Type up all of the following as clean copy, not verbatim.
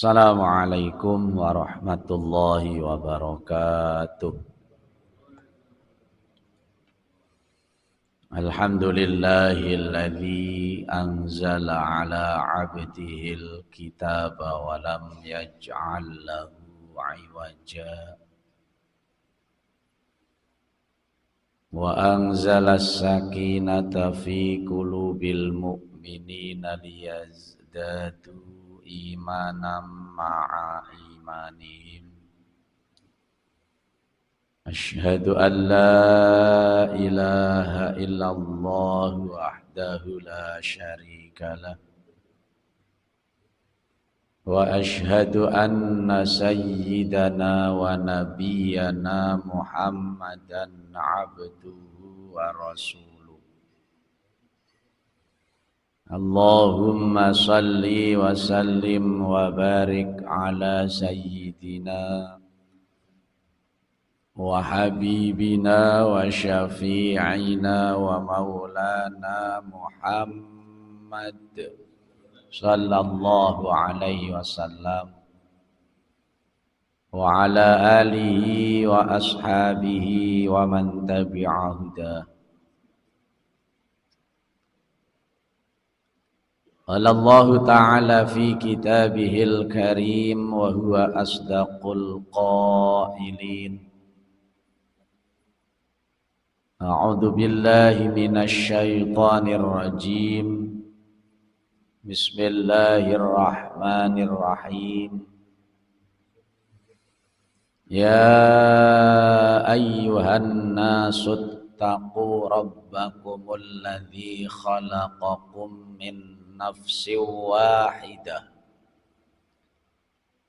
Assalamualaikum warahmatullahi wabarakatuh. Alhamdulillahilladzi anzala ala abdihil kitaba wa lam yaj'al lahu 'iwaja. Wa anzalas sakinata fi qulubil mu'minina liyazdadu imanam ma'a imanihim. Asyhadu an la ilaha illallah wahdahu la syarika lah. Wa asyhadu anna sayyidana wa nabiyyana Muhammadan abduhu wa rasuluh. Allahumma salli wa sallim wa barik ala sayyidina wa habibina wa syafi'ina wa maulana Muhammad sallallahu alaihi wasallam wa ala alihi wa ashabihi wa man tabi'a hudah. Qala Allah Ta'ala fi kitabihil karim wa huwa asdaqul qailin. A'udzu billahi minasy syaithanir rajim. Bismillahirrahmanirrahim. Ya ayyuhan nasu taqu rabbakumul ladzi khalaqakum min nafsin wahidah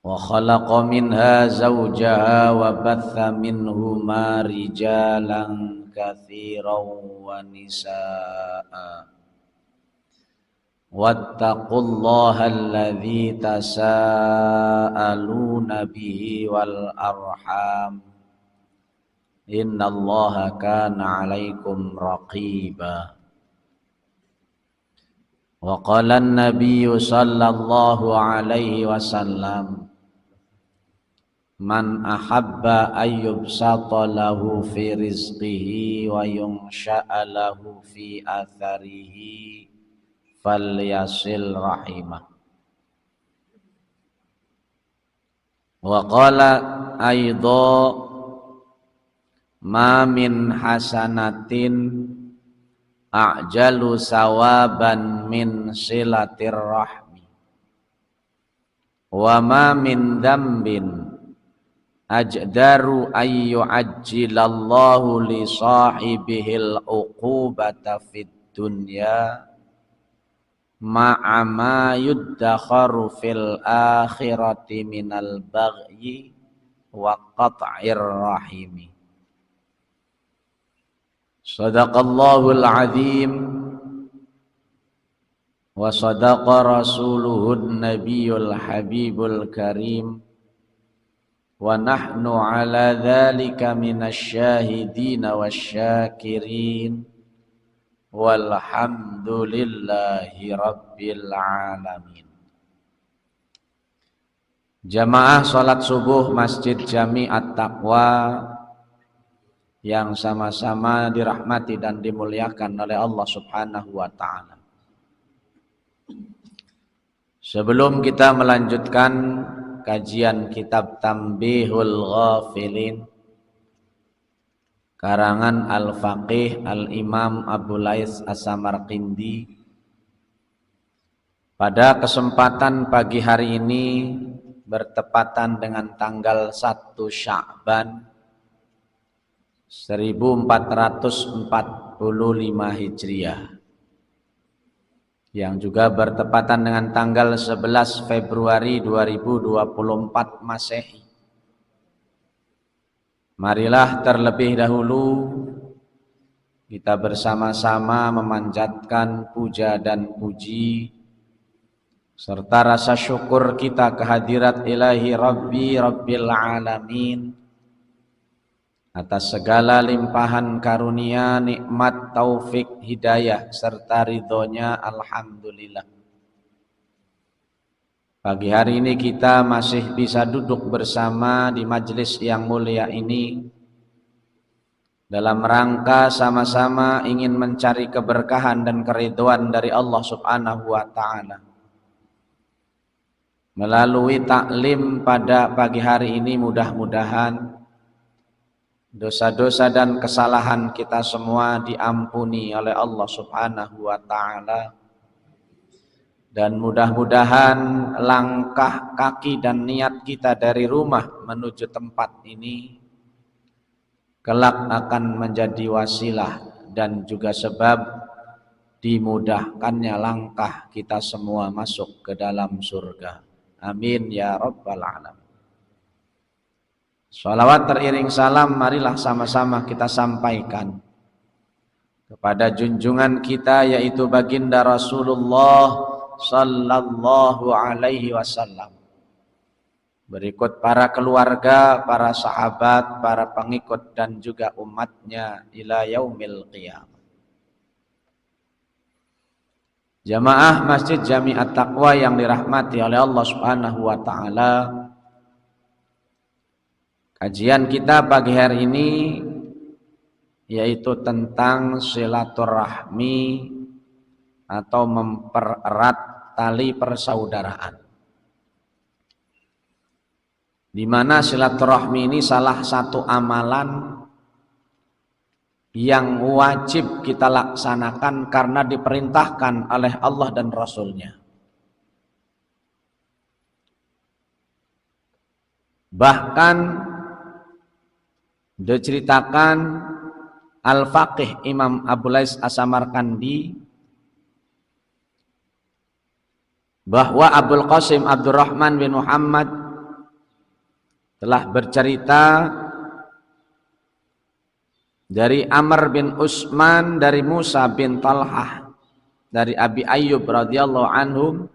wa khalaqa minha zawjaha wa batha minhuma rijalan katsiran wa nisaa wattaqullaha alladzi tasaaluna bihi wal arham innallaha kana 'alaikum raqiba. Wa qala an-nabiyyu sallallahu alaihi wasallam man ahabba ayyubsata lahu fi rizqihi wa yunsha'a lahu fi atharihi falyasil rahimah. Wa qala aidha ma min hasanatin a'jalu sawaban min silatir rahmi wa ma min dzambin ajdaru ayyu ajjilallahu li sahibihil uqubata fid dunya ma'a ma yuddakharu fil akhirati minal baghyi wa qat'ir rahimi. Sadaqallahul azim wa sadaqa rasuluhun nabiyul habibul karim wa nahnu ala dhalika minasyahidina wasyakirin walhamdulillahi rabbil alamin. Jamaah salat subuh Masjid Jami At-Taqwa yang sama-sama dirahmati dan dimuliakan oleh Allah Subhanahu wa ta'ala. Sebelum kita melanjutkan kajian kitab Tanbihul Ghafilin karangan Al-Faqih Al-Imam Abu Laits As-Samarqindi, pada kesempatan pagi hari ini bertepatan dengan tanggal 1 Sya'ban 1445 Hijriah yang juga bertepatan dengan tanggal 11 Februari 2024 Masehi. Marilah terlebih dahulu kita bersama-sama memanjatkan puja dan puji serta rasa syukur kita kehadirat Ilahi Rabbi Rabbil Alamin atas segala limpahan karunia, nikmat, taufik, hidayah serta ridhonya. Alhamdulillah. Pagi hari ini kita masih bisa duduk bersama di majelis yang mulia ini dalam rangka sama-sama ingin mencari keberkahan dan keridhaan dari Allah Subhanahu wa taala. Melalui taklim pada pagi hari ini mudah-mudahan dosa-dosa dan kesalahan kita semua diampuni oleh Allah Subhanahu wa taala. Dan mudah-mudahan langkah kaki dan niat kita dari rumah menuju tempat ini kelak akan menjadi wasilah dan juga sebab dimudahkannya langkah kita semua masuk ke dalam surga. Amin ya rabbal alamin. Shalawat teriring salam marilah sama-sama kita sampaikan kepada junjungan kita yaitu baginda Rasulullah sallallahu alaihi wasallam. Berikut para keluarga, para sahabat, para pengikut dan juga umatnya ila yaumil qiyamah. Jamaah Masjid Jami At-Taqwa yang dirahmati oleh Allah Subhanahu wa taala. Kajian kita pagi hari ini yaitu tentang silaturahmi atau mempererat tali persaudaraan. Di mana silaturahmi ini salah satu amalan yang wajib kita laksanakan karena diperintahkan oleh Allah dan Rasul-Nya. Bahkan diceritakan Al-Faqih Imam Abu Lais As-Samarkandi bahwa Abul Qasim Abdurrahman bin Muhammad telah bercerita dari Amr bin Utsman, dari Musa bin Talhah, dari Abi Ayyub radhiyallahu anhum,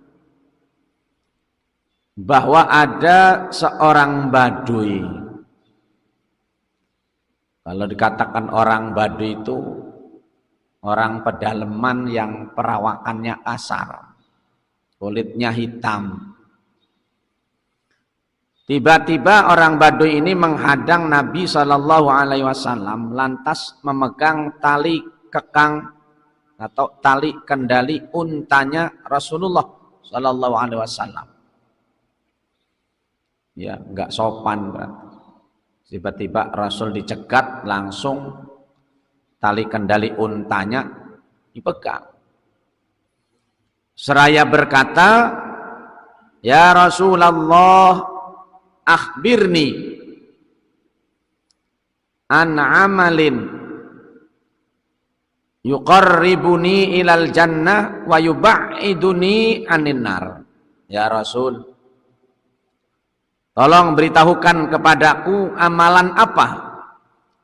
bahwa ada seorang Baduy. Kalau dikatakan orang Baduy itu orang pedalaman yang perawakannya kasar, kulitnya hitam. Tiba-tiba orang Baduy ini menghadang Nabi Shallallahu Alaihi Wasallam, lantas memegang tali kekang atau tali kendali untanya Rasulullah Shallallahu Alaihi Wasallam. Ya, nggak sopan berarti. Tiba-tiba Rasul dicegat, langsung tali kendali untanya dipegang. Seraya berkata, "Ya Rasulullah, akhbirni an amalin yuqarribuni ilal jannah wa yub'iduni anin nar." Ya Rasul, tolong beritahukan kepadaku amalan apa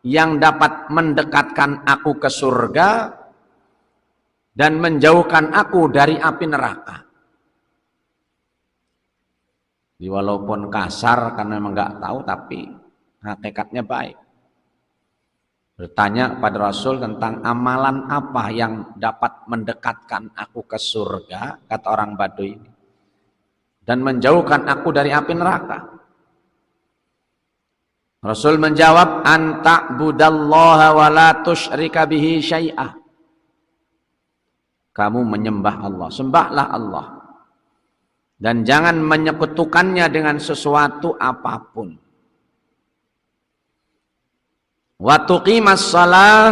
yang dapat mendekatkan aku ke surga dan menjauhkan aku dari api neraka. Walaupun kasar karena memang nggak tahu, tapi hakikatnya baik. Bertanya pada Rasul tentang amalan apa yang dapat mendekatkan aku ke surga, kata orang Baduy ini, dan menjauhkan aku dari api neraka. Rasul menjawab, "Anta budallaha wa la tusyrika bihi syai'ah." Kamu menyembah Allah, sembahlah Allah, dan jangan menyekutukannya dengan sesuatu apapun. Wa tuqimas shalah,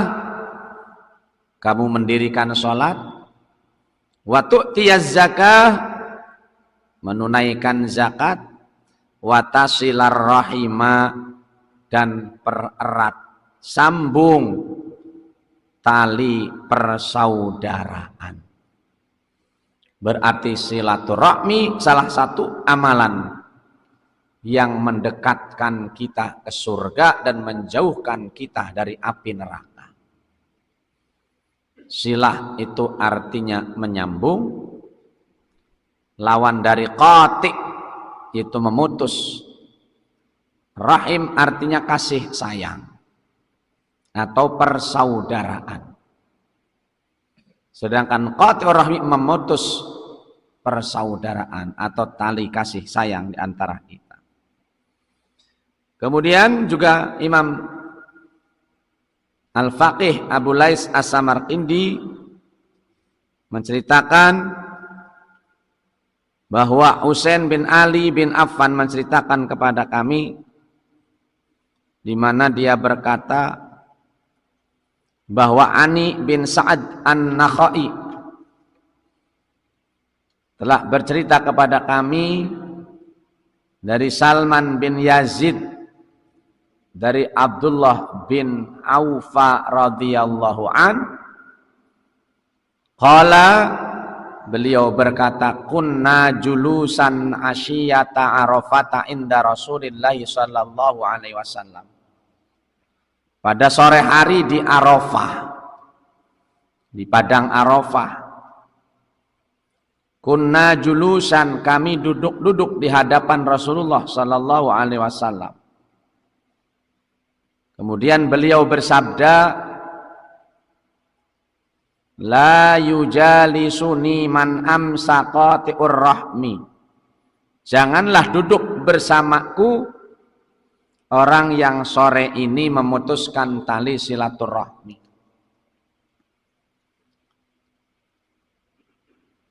kamu mendirikan salat. Wa tu'tiyaz zakah, menunaikan zakat. Wa tasilar rahima, dan pererat, sambung tali persaudaraan. Berarti silaturahmi salah satu amalan yang mendekatkan kita ke surga dan menjauhkan kita dari api neraka. Silah itu artinya menyambung, lawan dari qati' itu memutus, rahim artinya kasih sayang atau persaudaraan. Sedangkan qati'ur rahmi memutus persaudaraan atau tali kasih sayang di antara kita. Kemudian juga Imam Al-Faqih Abu Lais As-Samarqindi menceritakan bahwa Husain bin Ali bin Affan menceritakan kepada kami di mana dia berkata bahwa Ani bin Sa'ad An-Nakhai telah bercerita kepada kami dari Salman bin Yazid dari Abdullah bin Aufa radhiyallahu an, qala, beliau berkata, kunna julusan asyiyata Arafata inda Rasulillah sallallahu alaihi wasallam. Pada sore hari di Arafah, di padang Arafah, kunna julusan, kami duduk-duduk di hadapan Rasulullah sallallahu alaihi wasallam. Kemudian beliau bersabda, la yujalisuni man amsaqati'ur rahmi. Janganlah duduk bersamaku orang yang sore ini memutuskan tali silaturahmi.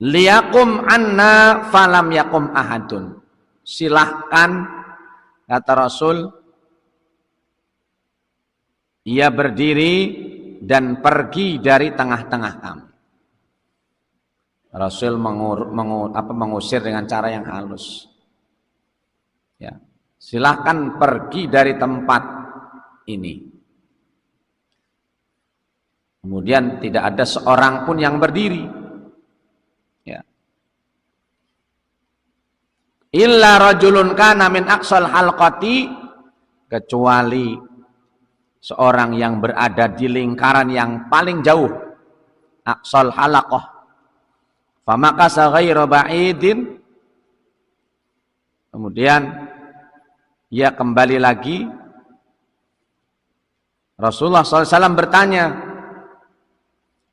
Liyakum anna falam yakum ahadun. Silahkan, kata Rasul, ia berdiri dan pergi dari tengah-tengah kami. Rasul mengusir dengan cara yang halus. Ya, silahkan pergi dari tempat ini. Kemudian tidak ada seorang pun yang berdiri. Ya. Illa rajulun kana min aqsal halqati, kecuali seorang yang berada di lingkaran yang paling jauh, aqsal halaqah, famakasa ghairu ba'idin, kemudian ia kembali lagi. Rasulullah SAW bertanya,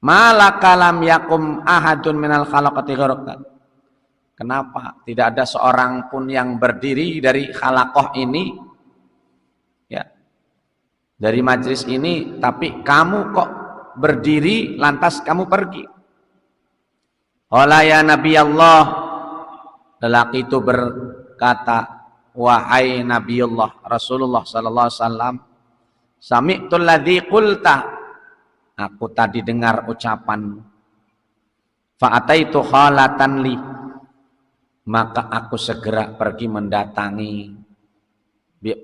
malaka lam yakum ahadun minal khalaqati ghairaka, kenapa tidak ada seorang pun yang berdiri dari khalaqah ini, dari majlis ini, tapi kamu kok berdiri lantas kamu pergi? Qala ya Nabi Allah, lelaki itu berkata, wahai Nabi Allah, Rasulullah sallallahu alaihi wasallam, sami'tul ladzi qulta, aku tadi dengar ucapanmu. Fa'ataitu khalatan li, maka aku segera pergi mendatangi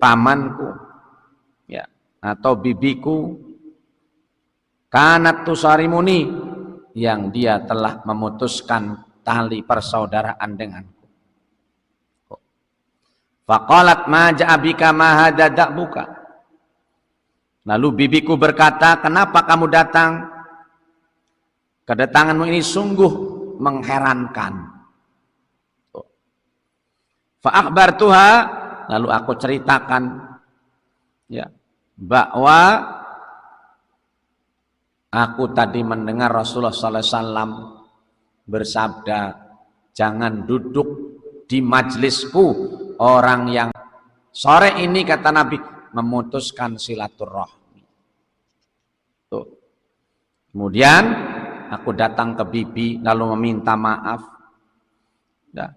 pamanku, ya, atau bibiku, kanat tusarimuni, yang dia telah memutuskan tali persaudaraan denganku. Faqalat ma ja'a bika ma hadza da'buka, lalu bibiku berkata, kenapa kamu datang? Kedatanganmu ini sungguh mengherankan. Fa akhbartuha, lalu aku ceritakan, ya, bahwa aku tadi mendengar Rasulullah SAW bersabda, jangan duduk di majlisku orang yang sore ini, kata Nabi, memutuskan silaturahmi. Tuh. Kemudian aku datang ke bibi lalu meminta maaf. Nah,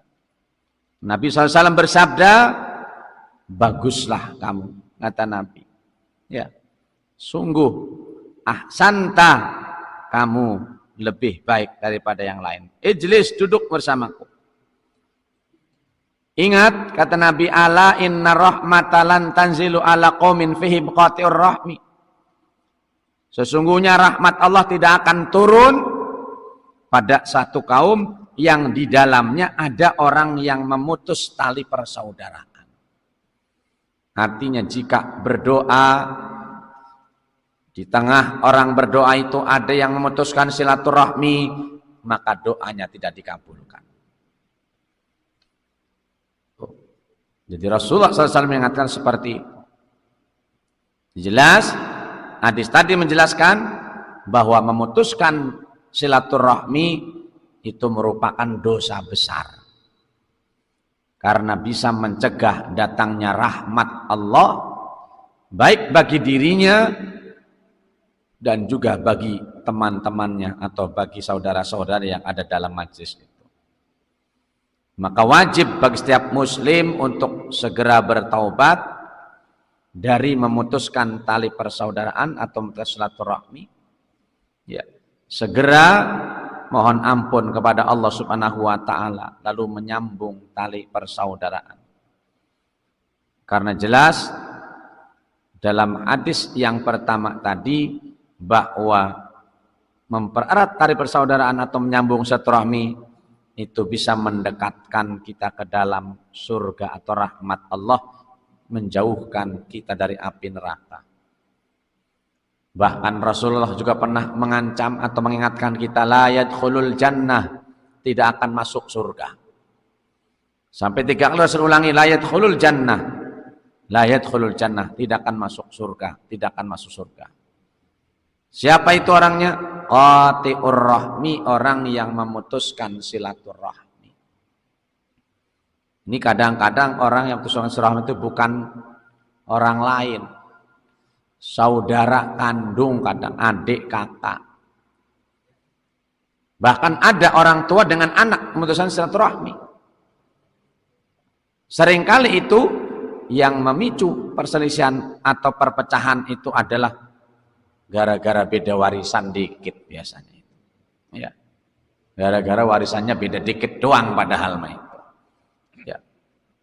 Nabi SAW bersabda, baguslah kamu, kata Nabi. Ya, sungguh ahsanta, kamu lebih baik daripada yang lain. Ijlis, duduk bersamaku. Ingat, kata Nabi, ala inna rahmatalan tanzilu ala qaumin fihim qati'ur rahmi. Sesungguhnya rahmat Allah tidak akan turun pada satu kaum yang di dalamnya ada orang yang memutus tali persaudaraan. Artinya jika berdoa, di tengah orang berdoa itu ada yang memutuskan silaturahmi, maka doanya tidak dikabulkan. Jadi Rasulullah SAW mengatakan seperti itu. Jelas, hadis tadi menjelaskan bahwa memutuskan silaturahmi itu merupakan dosa besar. Karena bisa mencegah datangnya rahmat Allah baik bagi dirinya dan juga bagi teman-temannya atau bagi saudara-saudara yang ada dalam majlis itu. Maka wajib bagi setiap muslim untuk segera bertaubat dari memutuskan tali persaudaraan atau memutus silaturahmi. Ya, segera mohon ampun kepada Allah Subhanahu wa taala lalu menyambung tali persaudaraan. Karena jelas dalam hadis yang pertama tadi bahwa mempererat tali persaudaraan atau menyambung silaturahmi itu bisa mendekatkan kita ke dalam surga atau rahmat Allah, menjauhkan kita dari api neraka. Bahkan Rasulullah juga pernah mengancam atau mengingatkan kita, la yadkhulul jannah, tidak akan masuk surga. Sampai 3 kali Rasul ulangi, la yadkhulul jannah, la yadkhulul jannah, tidak akan masuk surga, tidak akan masuk surga. Siapa itu orangnya? Qati'ur rahmi, orang yang memutuskan silaturahmi. Ini kadang-kadang orang yang memutuskan silaturahmi itu bukan orang lain, saudara kandung, kadang adik, kakak. Bahkan ada orang tua dengan anak memutuskan silaturahmi. Seringkali itu yang memicu perselisihan atau perpecahan itu adalah gara-gara beda warisan dikit biasanya. Ya. Gara-gara warisannya beda dikit doang padahal mah itu. Ya.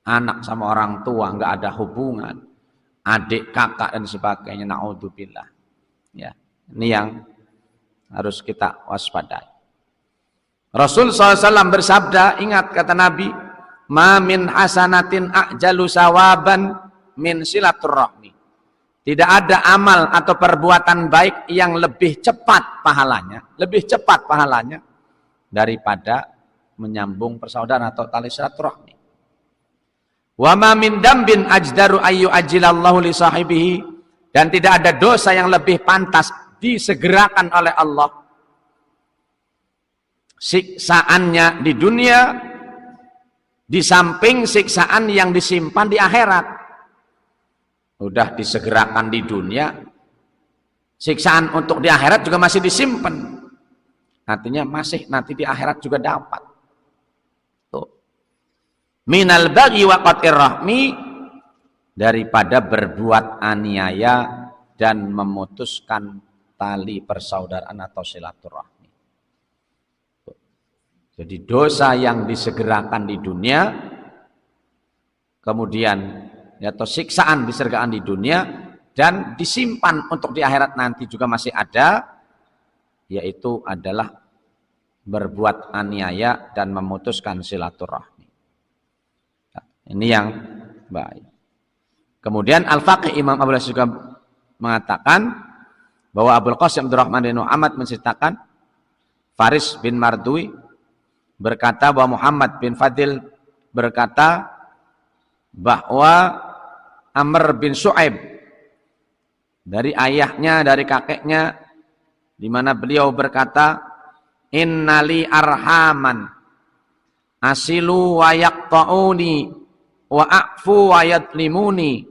Anak sama orang tua nggak ada hubungan, adik, kakak dan sebagainya, naudzubillah. Ya. Ini yang harus kita waspadai. Rasul SAW bersabda, ingat kata Nabi, ma min hasanatin a'jalu sawaban min silaturrahmi. Tidak ada amal atau perbuatan baik yang lebih cepat pahalanya daripada menyambung persaudaraan atau tali silaturahmi. Wa ma min dambin ajdaru ayyu ajilallahu li sahibihi, dan tidak ada dosa yang lebih pantas disegerakan oleh Allah siksaannya di dunia di samping siksaan yang disimpan di akhirat. Udah disegerakan di dunia, siksaan untuk di akhirat juga masih disimpan. Artinya masih nanti di akhirat juga dapat. Tuh. Minal baghi wa qatir rahmi, daripada berbuat aniaya dan memutuskan tali persaudaraan atau silaturahmi. Tuh. Jadi dosa yang disegerakan di dunia, kemudian atau siksaan disegerakan di dunia dan disimpan untuk di akhirat nanti juga masih ada, yaitu adalah berbuat aniaya dan memutuskan silaturahmi. Nah, ini yang baik. Kemudian Al-Faqih Imam Abu Hasan juga mengatakan bahwa Abul Qasim Abdurrahman bin Muhammad menceritakan Faris bin Mardui berkata bahwa Muhammad bin Fadil berkata bahwa Amr bin Shu'aib dari ayahnya, dari kakeknya, di mana beliau berkata, innali arhaman asilu wa yaqta'uni wa a'fu wa yadlimuni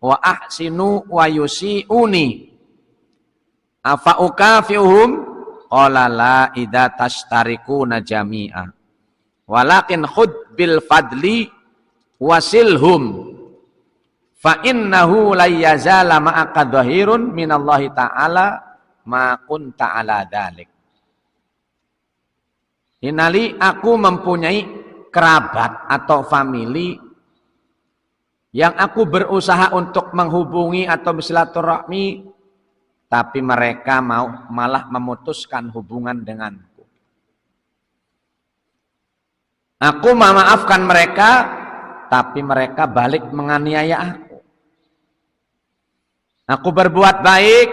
wa ahsinu wa yusi'uni afa ukafiuhum qala la idza tashtarikuna jami'a walakin khud bil fadli wasilhum fa innahu la yazala ma'aka dhahirun minallahi ta'ala ma kunta ala dzalik. Inali, aku mempunyai kerabat atau famili yang aku berusaha untuk menghubungi atau bersilaturahmi, tapi mereka malah memutuskan hubungan denganku. Aku memaafkan mereka, tapi mereka balik menganiaya aku. Aku berbuat baik,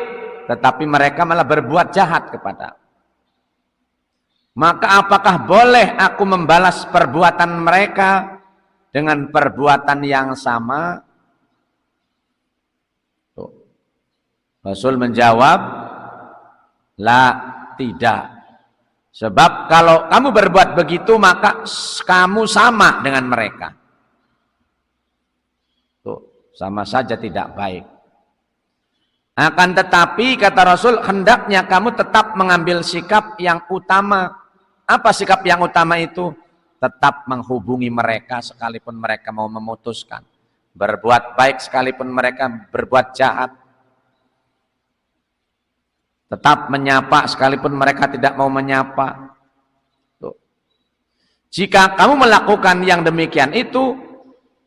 tetapi mereka malah berbuat jahat kepada aku. Maka apakah boleh aku membalas perbuatan mereka dengan perbuatan yang sama? Tuh. Rasul menjawab, la, tidak. Sebab kalau kamu berbuat begitu maka kamu sama dengan mereka. Tuh, sama saja tidak baik. Akan tetapi kata Rasul, hendaknya kamu tetap mengambil sikap yang utama. Apa sikap yang utama itu? Tetap menghubungi mereka sekalipun mereka mau memutuskan. Berbuat baik sekalipun mereka berbuat jahat. Tetap menyapa sekalipun mereka tidak mau menyapa. Tuh. Jika kamu melakukan yang demikian itu,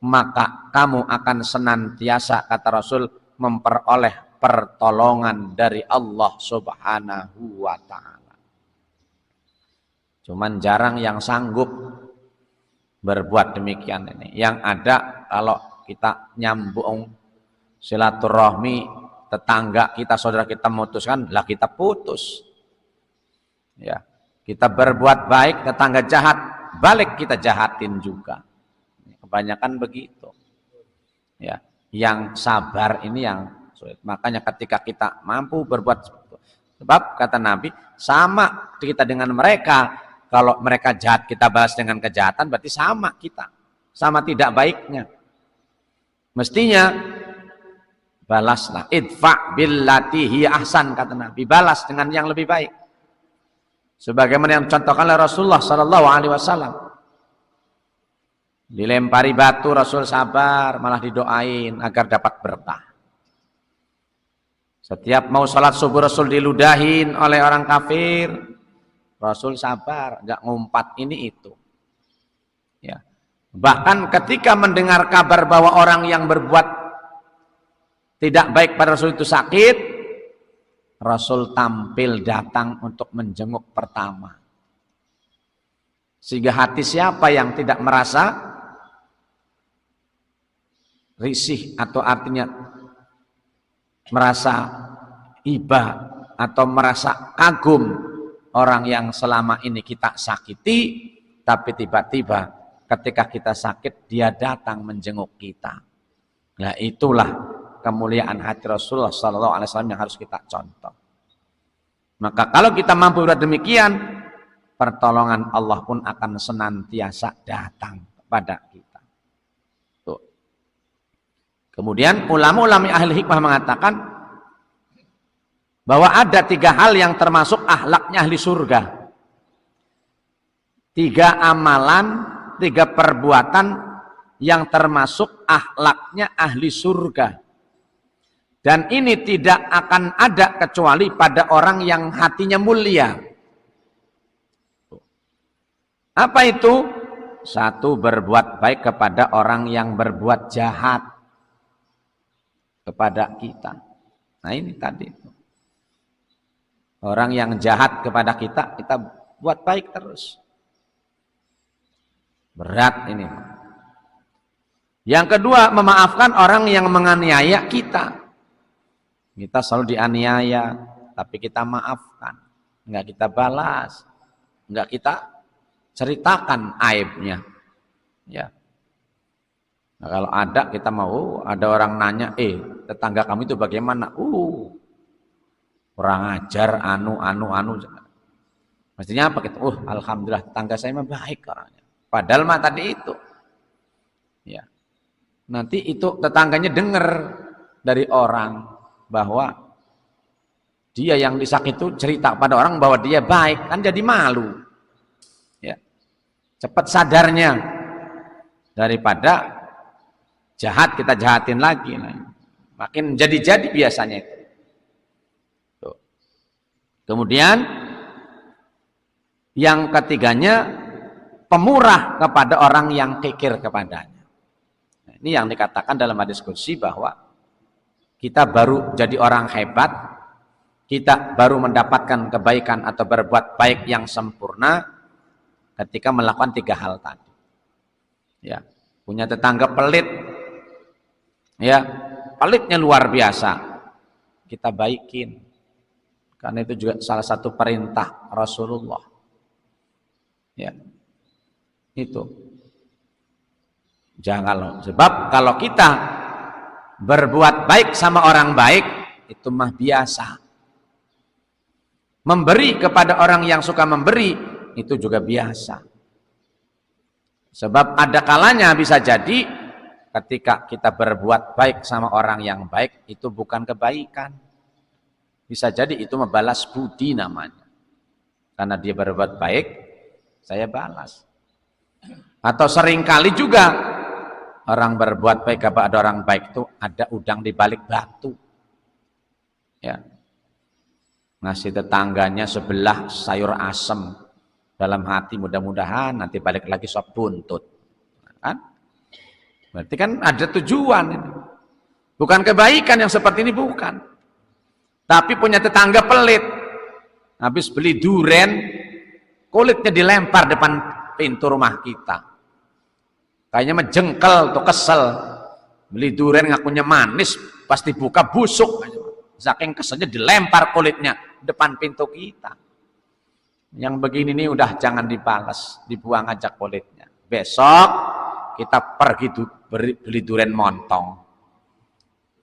maka kamu akan senantiasa, kata Rasul, memperoleh pertolongan dari Allah Subhanahu wa ta'ala. Cuman jarang yang sanggup berbuat demikian ini. Yang ada kalau kita nyambung silaturahmi tetangga kita, saudara kita memutuskan, lah kita putus. Ya, kita berbuat baik, tetangga jahat, balik kita jahatin juga. Kebanyakan begitu. Ya, yang sabar ini yang sulit. Makanya ketika kita mampu berbuat, sebab kata Nabi, sama kita dengan mereka. Kalau mereka jahat kita balas dengan kejahatan, berarti sama kita, sama tidak baiknya. Mestinya balaslah, idfa billati hiya ahsan, kata Nabi, balas dengan yang lebih baik. Sebagaimana yang dicontohkan oleh Rasulullah sallallahu alaihi wasallam. Dilempari batu Rasul sabar, malah didoain agar dapat berkah. Setiap mau sholat subuh Rasul diludahin oleh orang kafir, Rasul sabar, nggak ngumpat ini itu. Ya. Bahkan ketika mendengar kabar bahwa orang yang berbuat tidak baik pada Rasul itu sakit, Rasul tampil datang untuk menjenguk pertama. Sehingga hati siapa yang tidak merasa risih, atau artinya merasa iba atau merasa kagum orang yang selama ini kita sakiti, tapi tiba-tiba ketika kita sakit dia datang menjenguk kita. Nah, itulah kemuliaan hati Rasulullah SAW yang harus kita contoh. Maka kalau kita mampu berbuat demikian, pertolongan Allah pun akan senantiasa datang kepada kita. Tuh. Kemudian ulama-ulama ahli hikmah mengatakan bahwa ada 3 hal yang termasuk akhlaknya ahli surga. 3 amalan, 3 perbuatan yang termasuk akhlaknya ahli surga. Dan ini tidak akan ada kecuali pada orang yang hatinya mulia. Apa itu? 1, berbuat baik kepada orang yang berbuat jahat kepada kita. Nah ini tadi. Orang yang jahat kepada kita, kita buat baik terus. Berat ini. Yang kedua, memaafkan orang yang menganiaya kita. Kita selalu dianiaya, tapi kita maafkan, enggak kita balas, enggak kita ceritakan aibnya. Ya. Nah, kalau ada kita mau, ada orang nanya, tetangga kamu itu bagaimana? Kurang ajar, anu. Mestinya apa gitu? Alhamdulillah tetangga saya mah baik orangnya. Padahal mah tadi itu. Ya. Nanti itu tetangganya dengar dari orang bahwa dia yang disakiti itu cerita pada orang bahwa dia baik, kan jadi malu. Ya. Cepat sadarnya daripada jahat kita jahatin lagi. Makin jadi-jadi biasanya itu. Tuh. Kemudian yang ketiganya, pemurah kepada orang yang kikir kepadanya. Nah, ini yang dikatakan dalam hadis qudsi bahwa kita baru jadi orang hebat, kita baru mendapatkan kebaikan atau berbuat baik yang sempurna ketika melakukan 3 hal tadi. Ya, punya tetangga pelit, ya, pelitnya luar biasa, kita baikin, karena itu juga salah satu perintah Rasulullah. Ya, itu. Jangan, sebab kalau kita berbuat baik sama orang baik itu mah biasa. Memberi kepada orang yang suka memberi itu juga biasa. Sebab ada kalanya bisa jadi ketika kita berbuat baik sama orang yang baik itu bukan kebaikan. Bisa jadi itu membalas budi namanya. Karena dia berbuat baik, saya balas. Atau seringkali juga orang berbuat baik kepada orang baik itu ada udang di balik batu. Ya. Ngasih tetangganya sebelah sayur asem, dalam hati mudah-mudahan nanti balik lagi sop buntut. Kan? Berarti kan ada tujuan ini. Bukan kebaikan yang seperti ini, bukan. Tapi punya tetangga pelit. Habis beli duren, kulitnya dilempar depan pintu rumah kita. Kayaknya menjengkel tuh, kesel. Beli duren ngakunya manis, pasti buka busuk. Saking keselnya dilempar kulitnya depan pintu kita. Yang begini nih udah jangan dibalas, dibuang aja kulitnya. Besok kita pergi beli duren montong.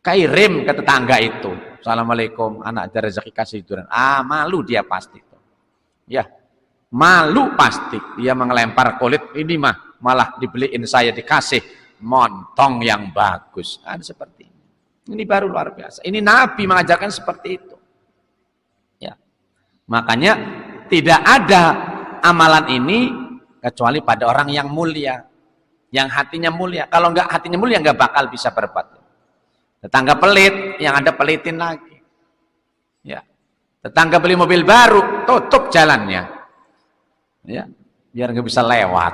Kirim ke tetangga itu. Assalamualaikum, anak ada rezeki kasih duren. Malu dia pasti. Ya, malu pasti. Dia mengelempar kulit, ini malah dibeliin saya, dikasih montong yang bagus. Ada seperti ini. Ini baru luar biasa. Ini Nabi mengajarkan seperti itu. Ya. Makanya tidak ada amalan ini kecuali pada orang yang mulia, yang hatinya mulia. Kalau enggak hatinya mulia enggak bakal bisa berbuat. Tetangga pelit, yang ada pelitin lagi. Ya. Tetangga beli mobil baru, tutup jalannya. Ya, biar enggak bisa lewat.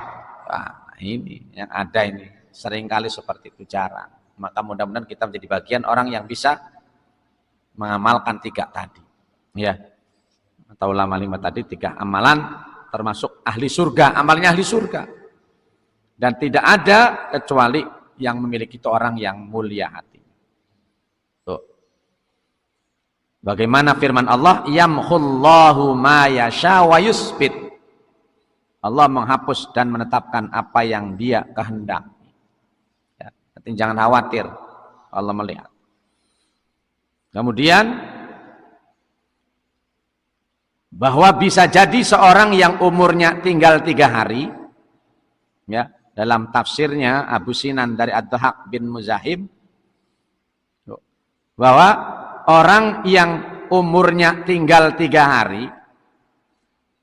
Nah, ini yang ada ini seringkali seperti itu, jarang. Maka mudah-mudahan kita menjadi bagian orang yang bisa mengamalkan 3 tadi. Ya. Atau ulama 5 tadi, 3 amalan termasuk ahli surga, amalnya ahli surga. Dan tidak ada kecuali yang memiliki itu orang yang mulia hati. Tuh. Bagaimana firman Allah, yamhullahu ma yasha wa yusbit. Allah menghapus dan menetapkan apa yang Dia kehendaki. Jangan khawatir, Allah melihat. Kemudian bahwa bisa jadi seorang yang umurnya tinggal 3 hari, ya, dalam tafsirnya Abu Sinan dari Ad-Dhahak bin Muzahim, bahwa orang yang umurnya tinggal 3 hari,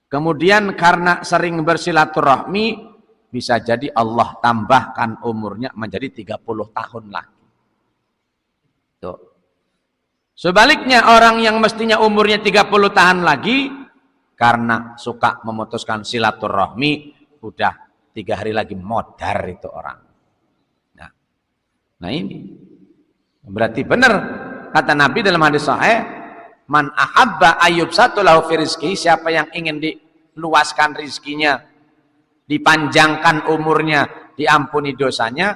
kemudian karena sering bersilaturahmi, bisa jadi Allah tambahkan umurnya menjadi 30 tahun lagi. Tuh. Sebaliknya orang yang mestinya umurnya 30 tahun lagi, karena suka memutuskan silaturahmi, udah 3 hari lagi modar itu orang. Nah ini berarti benar kata Nabi dalam hadis sahih, man ahabba ayyub satu lahu fi rizki, siapa yang ingin diluaskan rizkinya, dipanjangkan umurnya, diampuni dosanya,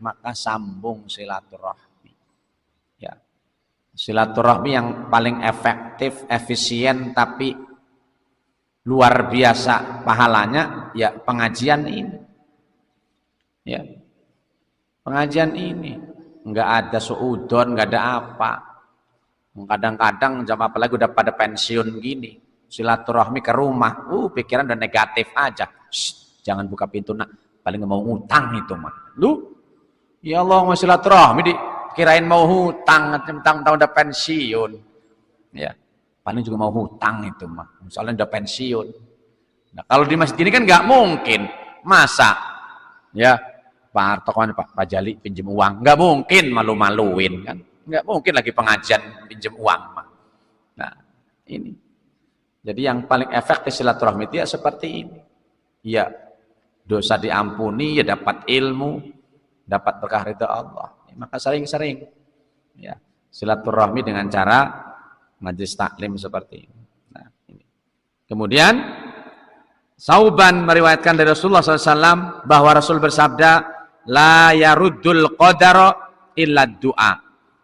maka sambung silaturahmi. Ya. Silaturahmi yang paling efektif, efisien, tapi luar biasa pahalanya, ya pengajian ini. Ya. Pengajian ini. Enggak ada suudon, enggak ada apa. Kadang-kadang jam apalagi udah pada pensiun gini. Silaturahmi ke rumah, pikiran udah negatif aja. Jangan buka pintu nak, paling mau ngutang itu mah. Lu, ya Allah mau silaturahmi dikirain mau hutang, tentang tahun udah pensiun. Ya, paling juga mau hutang itu mah. Soalnya udah pensiun. Nah, kalau di masjid ini kan nggak mungkin, masa, ya Pak Harto kan Pak Jali pinjam uang, nggak mungkin, malu-maluin kan, nggak mungkin lagi pengajian pinjam uang mah. Nah, ini. Jadi yang paling efektif silaturahmi itu ya seperti ini. Ya, dosa diampuni, ya dapat ilmu, dapat berkah ridha Allah. Ya, maka sering-sering ya silaturahmi dengan cara majlis taklim seperti ini. Nah, ini. Kemudian Sauban meriwayatkan dari Rasulullah SAW bahwa Rasul bersabda, la yaruddul qadara illa du'a,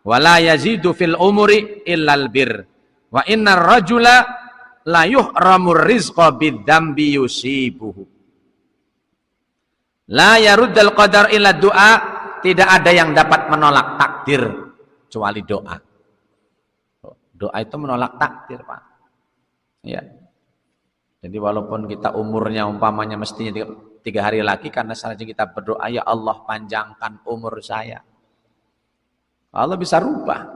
wa la yazidu fil umuri illa albir, wa innar rajula la yuhramur rizqa bidzambi yusibuhu. La yaruddul qadar illa du'a, tidak ada yang dapat menolak takdir kecuali doa. Doa itu menolak takdir, Pak. Ya. Jadi walaupun kita umurnya umpamanya mestinya 3 hari lagi, karena saja kita berdoa, ya Allah panjangkan umur saya. Allah bisa rubah.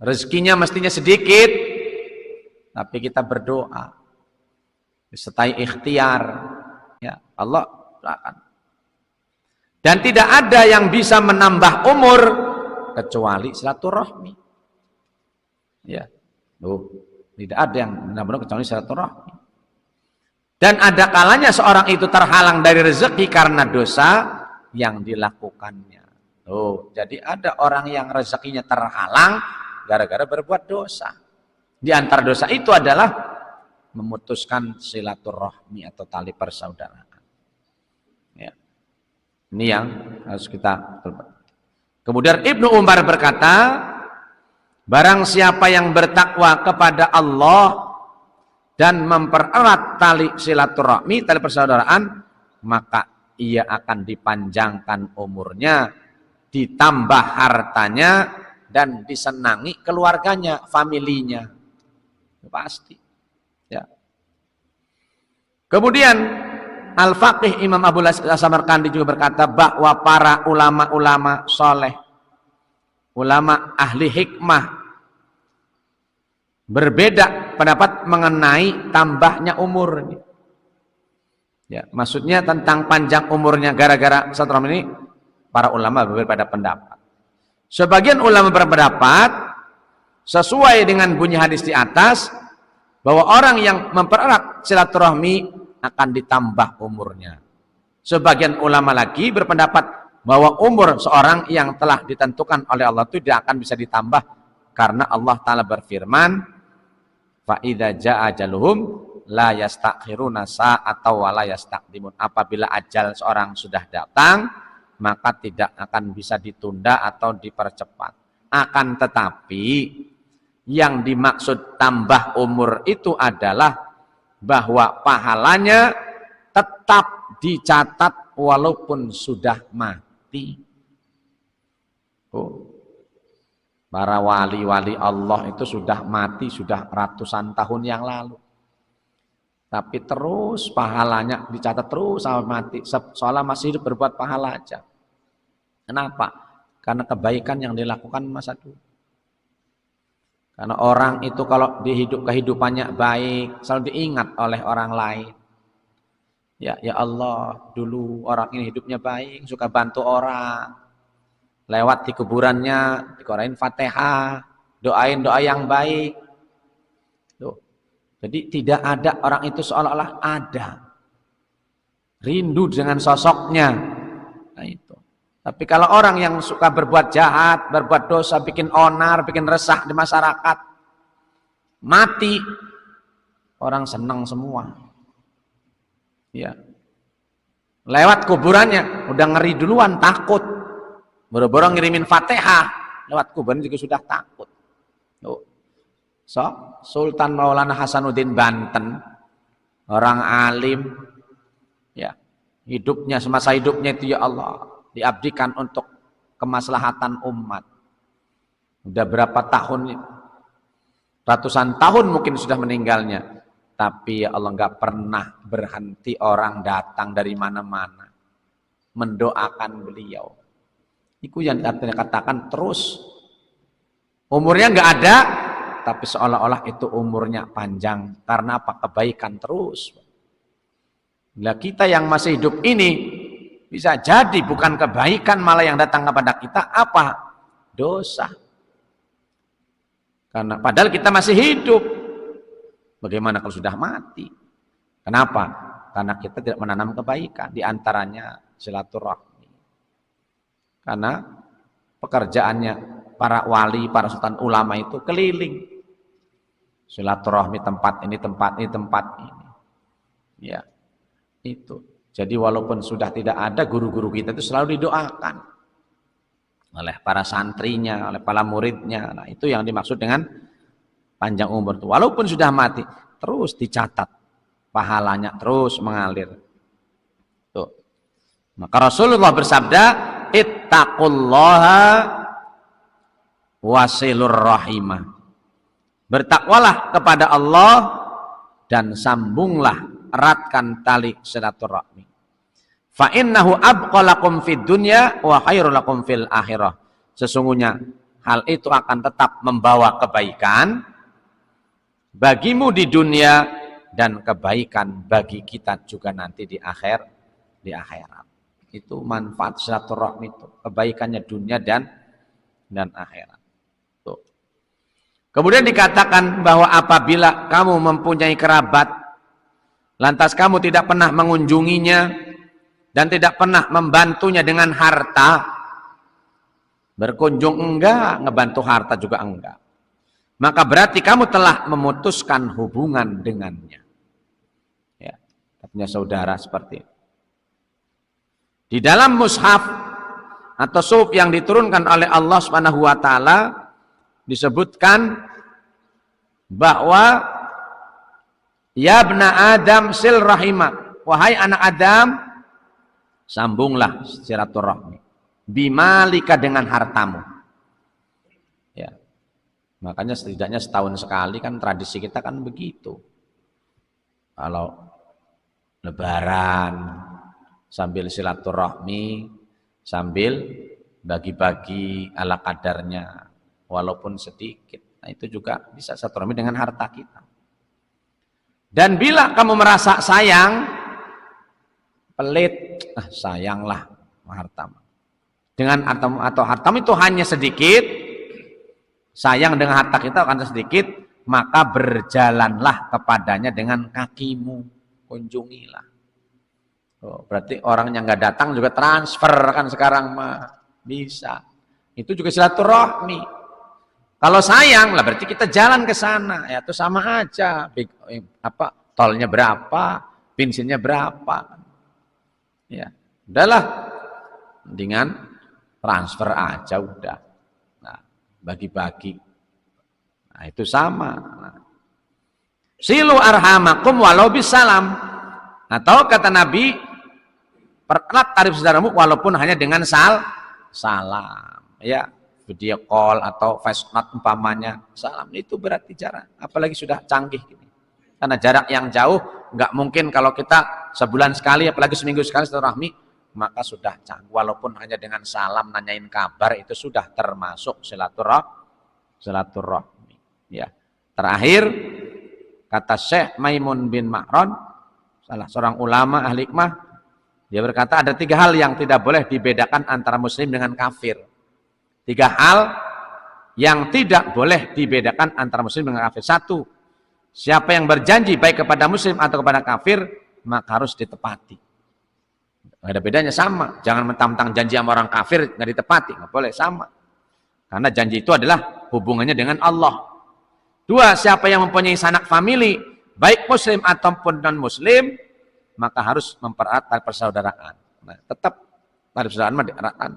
Rezekinya mestinya sedikit, tapi kita berdoa. Disertai ikhtiar. Ya, Allah akan. Dan tidak ada yang bisa menambah umur kecuali silaturahmi. Ya. Tidak ada yang menambah kecuali silaturahmi. Dan ada kalanya seorang itu terhalang dari rezeki karena dosa yang dilakukannya. Jadi ada orang yang rezekinya terhalang gara-gara berbuat dosa. Di antara dosa itu adalah memutuskan silaturahmi atau tali persaudaraan. Ya. Ini yang harus kita. Kemudian Ibnu Umar berkata, barang siapa yang bertakwa kepada Allah dan mempererat tali silaturahmi, tali persaudaraan, maka ia akan dipanjangkan umurnya, ditambah hartanya, dan disenangi keluarganya, familinya. Pasti. Ya. Kemudian Al-Faqih Imam Abu Samarkandi juga berkata bahwa para ulama-ulama soleh, ulama ahli hikmah, berbeda pendapat mengenai tambahnya umur. Ya, maksudnya tentang panjang umurnya gara-gara silaturahmi ini, para ulama berbeda pendapat. Sebagian ulama berpendapat sesuai dengan bunyi hadis di atas bahwa orang yang mempererat silaturahmi akan ditambah umurnya. Sebagian ulama lagi berpendapat bahwa umur seorang yang telah ditentukan oleh Allah itu tidak akan bisa ditambah, karena Allah Ta'ala berfirman, فَإِذَا جَاءَ أَجَلُهُمْ لَا يَسْتَأْخِرُونَ سَاعَةً وَلَا يَسْتَقْدِمُونَ. Apabila ajal seorang sudah datang, maka tidak akan bisa ditunda atau dipercepat. Akan tetapi yang dimaksud tambah umur itu adalah bahwa pahalanya tetap dicatat walaupun sudah mati. Para wali-wali Allah itu sudah mati, sudah ratusan tahun yang lalu. Tapi terus pahalanya dicatat terus sampai mati. Soalnya masih hidup berbuat pahala aja. Kenapa? Karena kebaikan yang dilakukan masa dulu. Karena orang itu kalau kehidupannya baik, selalu diingat oleh orang lain. Ya Allah, dulu orang ini hidupnya baik, suka bantu orang. Lewat di kuburannya, dikorain Fatihah, doain doa yang baik. Tuh. Jadi tidak ada orang itu seolah-olah ada. Rindu dengan sosoknya. Nah itu. Tapi kalau orang yang suka berbuat jahat, berbuat dosa, bikin onar, bikin resah di masyarakat, mati, orang senang semua. Ya. Lewat kuburannya, udah ngeri duluan, takut. Boro-boro ngirimin Fatihah lewat kuburan juga sudah takut. Sultan Maulana Hasanuddin Banten, orang alim, ya, hidupnya semasa hidupnya itu ya Allah diabdikan untuk kemaslahatan umat. Udah berapa tahun, ratusan tahun mungkin sudah meninggalnya, tapi ya Allah nggak pernah berhenti orang datang dari mana-mana mendoakan beliau. Itu yang artinya katakan terus umurnya nggak ada, tapi seolah-olah itu umurnya panjang. Karena apa? Kebaikan terus. Bila kita yang masih hidup ini bisa jadi bukan kebaikan malah yang datang kepada kita apa? Dosa. Karena padahal kita masih hidup. Bagaimana kalau sudah mati? Kenapa? Karena kita tidak menanam kebaikan. Di antaranya silaturahmi. Karena pekerjaannya para wali, para sultan ulama itu keliling. Silaturahmi tempat ini, tempat ini, tempat ini. Ya, itu. Jadi walaupun sudah tidak ada, guru-guru kita itu selalu didoakan oleh para santrinya, oleh para muridnya. Nah, itu yang dimaksud dengan panjang umur itu. Walaupun sudah mati, terus dicatat. Pahalanya terus mengalir. Tuh. Maka Rasulullah bersabda, ittaqullaha wasilur rahimah. Bertakwalah kepada Allah dan sambunglah, eratkan tali silaturahmi. Fa innahu abqalakum fid dunya wa khairul lakum fil akhirah. Sesungguhnya hal itu akan tetap membawa kebaikan bagimu di dunia dan kebaikan bagi kita juga nanti di akhirat. Itu manfaat silaturahmi itu, kebaikannya dunia dan akhirat. Tuh. Kemudian dikatakan bahwa apabila kamu mempunyai kerabat, lantas kamu tidak pernah mengunjunginya dan tidak pernah membantunya dengan harta, berkunjung enggak, ngebantu harta juga enggak, maka berarti kamu telah memutuskan hubungan dengannya. Ya, katanya saudara seperti itu. Di dalam mushaf atau suhuf yang diturunkan oleh Allah Subhanahu wa taala disebutkan bahwa ya bna Adam sil rahimak, wahai anak Adam, sambunglah silaturahmi, bimalika dengan hartamu. Ya. Makanya setidaknya setahun sekali kan tradisi kita kan begitu. Kalau lebaran sambil silaturahmi, sambil bagi-bagi ala kadarnya walaupun sedikit. Nah, itu juga bisa silaturahmi dengan harta kita. Dan bila kamu merasa sayang, pelit, sayanglah hartamu. Dengan hartamu atau hartamu itu hanya sedikit, sayang dengan harta kita akan sedikit, maka berjalanlah kepadanya dengan kakimu, kunjungilah. Oh, berarti orang yang nggak datang juga transfer kan sekarang mah bisa. Itu juga silaturahmi. Kalau sayang lah berarti kita jalan ke sana, ya itu sama aja. Tolnya berapa, bensinnya berapa. Ya, udahlah. Dengan transfer aja udah. Nah, bagi-bagi. Nah, itu sama. Nah. Silu arhamakum walau bisalam. Atau kata Nabi, pererat tarif saudaramu walaupun hanya dengan salam. Ya, video call atau voice note umpamanya salam, itu berarti jarak. Apalagi sudah canggih gini. Karena jarak yang jauh nggak mungkin kalau kita sebulan sekali apalagi seminggu sekali silaturahmi, maka sudah canggih. Walaupun hanya dengan salam nanyain kabar itu sudah termasuk silaturahmi. Ya. Terakhir kata Syekh Maimun bin Ma'ron, salah seorang ulama ahli hikmah, dia berkata ada 3 hal yang tidak boleh dibedakan antara muslim dengan kafir. 3 hal yang tidak boleh dibedakan antara muslim dengan kafir. 1, siapa yang berjanji baik kepada muslim atau kepada kafir, maka harus ditepati. Nggak ada bedanya, sama. Jangan mentang-mentang janji sama orang kafir nggak ditepati, nggak boleh, sama. Karena janji itu adalah hubungannya dengan Allah. 2, siapa yang mempunyai sanak famili, baik muslim ataupun non muslim, maka harus mempererat tali persaudaraan. Nah, tetap tali persaudaraan dieratkan.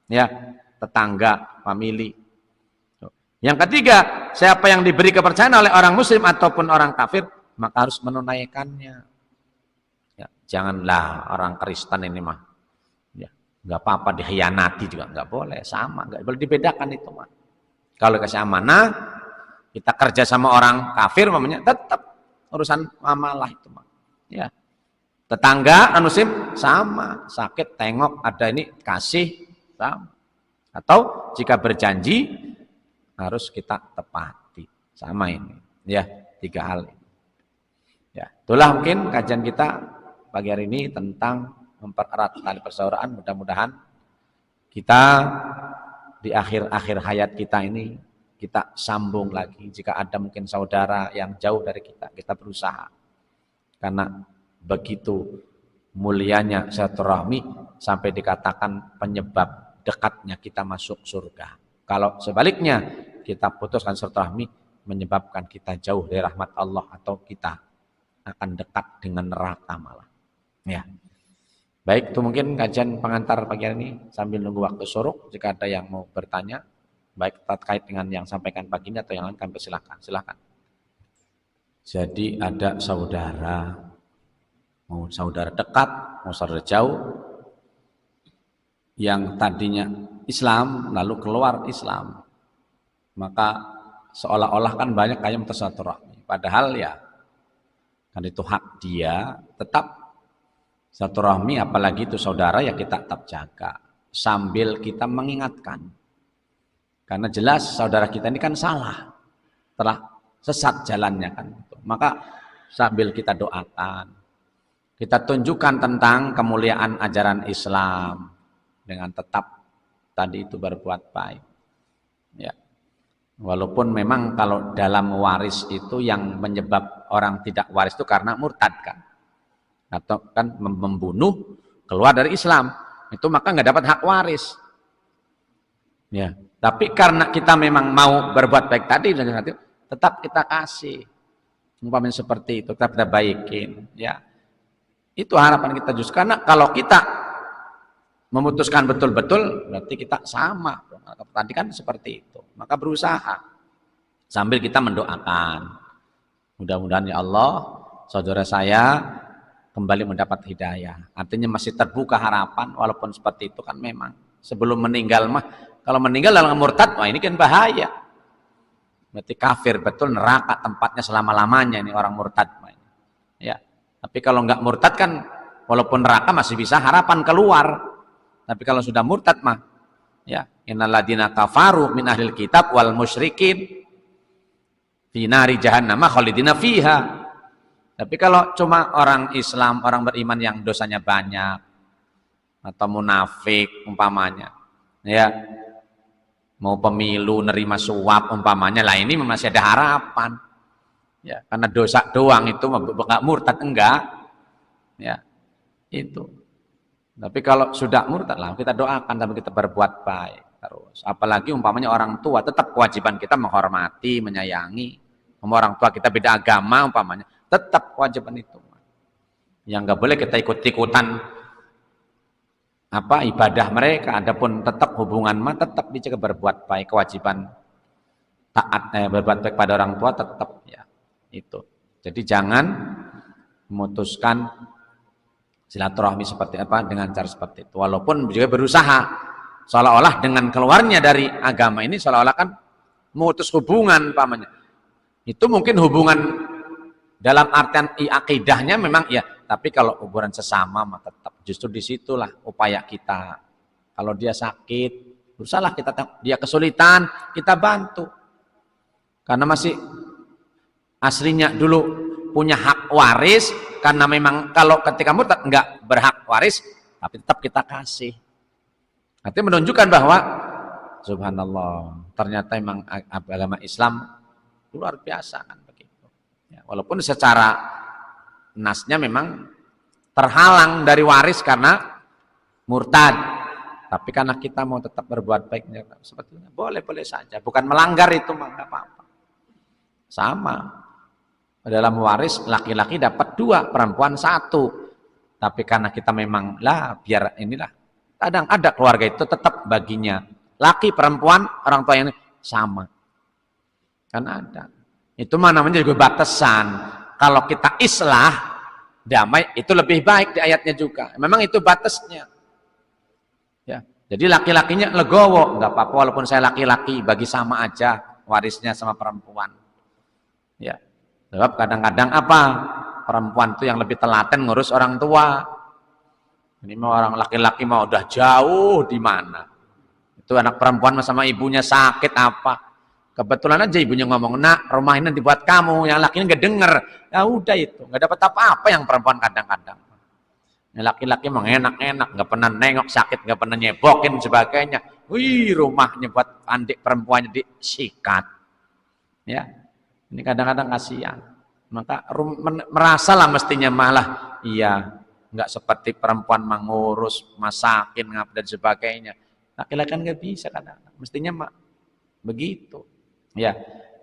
Ya, tetangga, famili. Yang 3, siapa yang diberi kepercayaan oleh orang muslim ataupun orang kafir, maka harus menunaikannya. Ya, janganlah orang Kristen ini mah, ya, nggak apa-apa dikhianati juga nggak boleh, sama, nggak boleh dibedakan itu mah. Kalau kasih amanah, kita kerja sama orang kafir, mamanya tetap urusan amalah itu mah. Ya, tetangga non muslim sama, sakit tengok ada ini kasih sama. Atau jika berjanji harus kita tepati, sama ini. Ya, 3 hal ini. Ya, itulah mungkin kajian kita pagi hari ini tentang mempererat tali persaudaraan. Mudah-mudahan kita di akhir-akhir hayat kita ini kita sambung lagi. Jika ada mungkin saudara yang jauh dari kita, kita berusaha. Karena begitu mulianya silaturahmi sampai dikatakan penyebab dekatnya kita masuk surga. Kalau sebaliknya kita putuskan silaturahmi menyebabkan kita jauh dari rahmat Allah atau kita akan dekat dengan neraka malah. Ya. Baik, itu mungkin kajian pengantar pagi hari ini sambil nunggu waktu suruk. Jika ada yang mau bertanya, baik terkait dengan yang sampaikan pagi ini atau yang lain, kami silakan. Silakan. Jadi ada saudara, mau saudara dekat, mau saudara jauh, yang tadinya Islam lalu keluar Islam, maka seolah-olah kan banyak kayak silaturahmi. Padahal ya kan itu hak dia, tetap silaturahmi apalagi itu saudara ya kita tetap jaga sambil kita mengingatkan. Karena jelas saudara kita ini kan salah, telah sesat jalannya kan. Maka sambil kita doakan, kita tunjukkan tentang kemuliaan ajaran Islam dengan tetap tadi itu berbuat baik. Ya. Walaupun memang kalau dalam waris itu yang menyebab orang tidak waris itu karena murtad kan, atau kan membunuh keluar dari Islam, itu maka nggak dapat hak waris. Ya. Tapi karena kita memang mau berbuat baik tadi, tetap kita kasih. Umpamanya seperti itu, tetap kita baikin. Ya. Itu harapan kita justru karena kalau kita memutuskan betul-betul, berarti kita sama. Tadi kan seperti itu. Maka berusaha sambil kita mendoakan. Mudah-mudahan ya Allah, saudara saya kembali mendapat hidayah. Artinya masih terbuka harapan, walaupun seperti itu kan memang sebelum meninggal mah. Kalau meninggal dalam murtad, wah ini kan bahaya. Berarti kafir betul, neraka tempatnya selama-lamanya ini orang murtad. Ya. Tapi kalau nggak murtad kan, walaupun neraka masih bisa harapan keluar. Tapi kalau sudah murtad mah, ya innalladzina kafaru min ahlil kitab wal musyrikin fi nari jahannam khalidina fiha. Tapi kalau cuma orang Islam, orang beriman yang dosanya banyak atau munafik umpamanya, ya mau pemilu nerima suap umpamanya, lah ini masih ada harapan. Ya, karena dosa doang itu enggak murtad enggak. Ya. Itu. Tapi kalau sudah murtad lah kita doakan tapi kita berbuat baik terus. Apalagi umpamanya orang tua, tetap kewajiban kita menghormati, menyayangi. Orang tua kita beda agama umpamanya, tetap kewajiban itu. Yang enggak boleh kita ikut-ikutan ibadah mereka. Adapun tetap hubungan mah tetap dijaga berbuat baik, kewajiban taat berbuat baik pada orang tua tetap ya. Itu. Jadi jangan memutuskan silaturahmi seperti apa dengan cara seperti itu. Walaupun juga berusaha seolah-olah dengan keluarnya dari agama ini seolah-olah kan memutus hubungan pamannya. Itu mungkin hubungan dalam artian akidahnya memang ya, tapi kalau hubungan sesama mah tetap justru disitulah upaya kita. Kalau dia sakit, berusahalah kita, dia kesulitan, kita bantu. Karena masih aslinya dulu punya hak waris, karena memang kalau ketika murtad enggak berhak waris, tapi tetap kita kasih. Artinya menunjukkan bahwa subhanallah, ternyata memang agama Islam luar biasa kan begitu. Ya, walaupun secara nasnya memang terhalang dari waris karena murtad, tapi karena kita mau tetap berbuat baik sebetulnya boleh-boleh saja, bukan melanggar itu mah enggak apa-apa. Sama. Dalam waris laki-laki dapat 2, perempuan 1. Tapi karena kita memang biar inilah, kadang ada keluarga itu tetap baginya laki perempuan orang tua yang sama. Kan ada. Itu mah namanya juga batasan. Kalau kita islah damai itu lebih baik di ayatnya juga. Memang itu batasnya. Ya. Jadi laki-lakinya legowo, enggak apa-apa walaupun saya laki-laki, bagi sama aja warisnya sama perempuan. Ya. Sebab kadang-kadang perempuan itu yang lebih telaten ngurus orang tua. Ini mau orang laki-laki mau udah jauh di mana. Itu anak perempuan sama ibunya sakit kebetulan aja ibunya ngomong, nak rumah ini dibuat kamu, yang laki ini nggak denger. Ya udah itu, nggak dapat apa-apa yang perempuan kadang-kadang. Yang laki-laki mau enak-enak, nggak pernah nengok sakit, nggak pernah nyebokin sebagainya. Wih, rumahnya buat adik perempuannya disikat. Ya. Ini kadang-kadang kasihan. Maka merasalah mestinya malah iya, nggak seperti perempuan mengurus, masakin, dan sebagainya. Laki-laki kan nggak bisa kadang-kadang. Mestinya begitu. Ya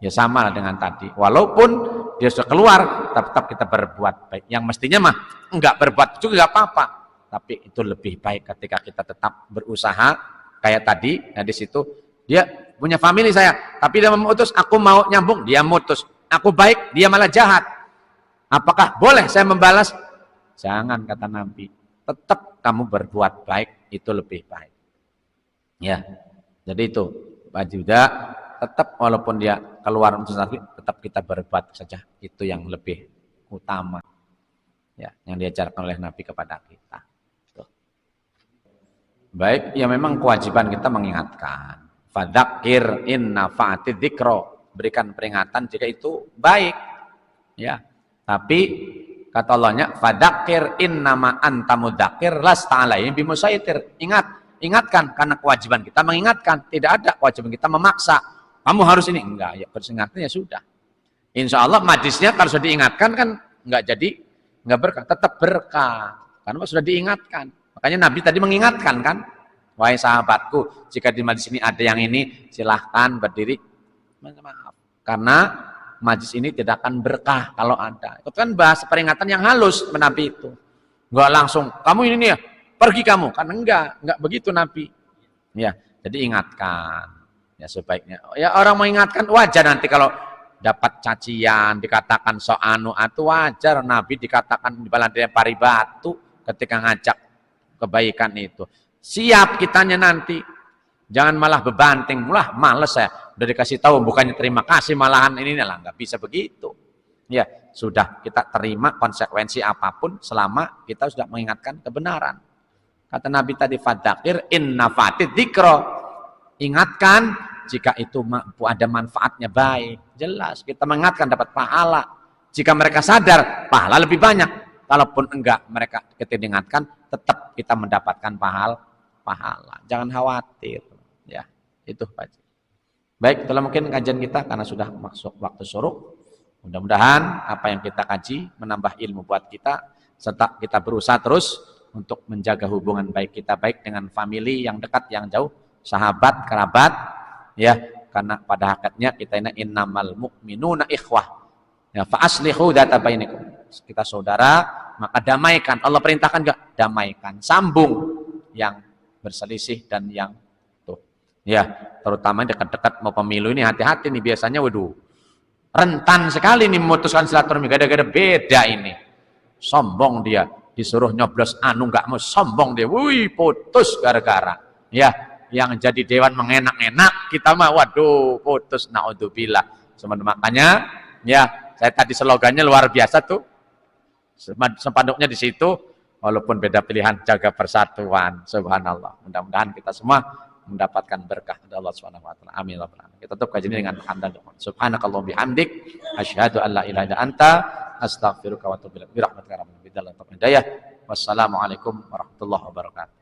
sama dengan tadi. Walaupun dia sudah keluar, tetap kita berbuat baik. Yang mestinya nggak berbuat juga nggak apa-apa. Tapi itu lebih baik ketika kita tetap berusaha. Kayak tadi, di situ dia punya family saya, tapi dia memutus, aku mau nyambung, dia mutus. Aku baik, dia malah jahat. Apakah boleh saya membalas? Jangan, kata Nabi. Tetap kamu berbuat baik, itu lebih baik. Ya, jadi itu Pak Juda, tetap walaupun dia keluar musafir, tetap kita berbuat saja. Itu yang lebih utama. Ya, yang diajarkan oleh Nabi kepada kita. Tuh. Baik, ya memang kewajiban kita mengingatkan. Fadzakir in nafa'atidz dzikra. Berikan peringatan jika itu baik. Ya. Tapi kata Allahnya, fadzakir innama anta mudzakir lasta alaihim bimusaitir. Ingatkan karena kewajiban kita mengingatkan. Tidak ada kewajiban kita memaksa. Kamu harus ini enggak, ya harus ingatkan ya sudah. Insya Allah majlisnya kalau sudah diingatkan kan enggak jadi enggak berkah, tetap berkah karena sudah diingatkan. Makanya Nabi tadi mengingatkan kan, wahai sahabatku, jika di majlis ini ada yang ini, silahkan berdiri. Maaf, karena majlis ini tidak akan berkah kalau ada. Itu kan bahasa peringatan yang halus Nabi itu. Enggak langsung, kamu ini nih ya, pergi kamu. Kan enggak begitu Nabi. Ya, jadi ingatkan. Ya sebaiknya. Ya orang mengingatkan wajar nanti kalau dapat cacian, dikatakan so'anu atau wajar Nabi dikatakan di baladaya pari batu ketika ngajak kebaikan itu. Siap kitanya nanti. Jangan malah bebanting, lah males ya. Udah dikasih tahu bukannya terima kasih malahan ini lah, nggak bisa begitu. Ya, sudah kita terima konsekuensi apapun selama kita sudah mengingatkan kebenaran. Kata Nabi tadi fadzakir in nafa'atidz dzikra. Ingatkan jika itu ada manfaatnya baik. Jelas kita mengingatkan dapat pahala. Jika mereka sadar, pahala lebih banyak. Kalaupun enggak mereka ketika diingatkan, tetap kita mendapatkan pahala. Jangan khawatir. Ya, itu Pak. Baik, itulah mungkin kajian kita karena sudah masuk waktu syuruk. Mudah-mudahan apa yang kita kaji menambah ilmu buat kita, serta kita berusaha terus untuk menjaga hubungan baik kita, baik dengan family yang dekat, yang jauh, sahabat, kerabat, ya, karena pada hakikatnya kita ini innamal mu'minuna ikhwah. Ya, fa aslihu dzata bainakum. Kita saudara, maka damaikan. Allah perintahkan juga damaikan, sambung yang berselisih dan yang tuh. Ya, terutama dekat-dekat mau pemilu ini hati-hati nih biasanya waduh. Rentan sekali nih memutuskan silaturahmi gara-gara beda ini. Sombong dia, disuruh nyoblos anu enggak mau, sombong dia. Wih, putus gara-gara. Ya, yang jadi dewan mengenak-enak, kita mah waduh putus, naudzubillah. Makanya ya saya tadi slogannya luar biasa tuh, sepanduknya di situ, walaupun beda pilihan jaga persatuan. Subhanallah, mudah-mudahan kita semua mendapatkan berkah dari Allah Subhanahu wa taala. Amin. Kita tutup kajian ini dengan hamdalah. Subhanakallahumma bihamdik asyhadu an la ilaha illa anta astaghfiruka wa atubu ilaik. Bi rahmatika ya rabbal alamin. Wassalamualaikum warahmatullahi wabarakatuh.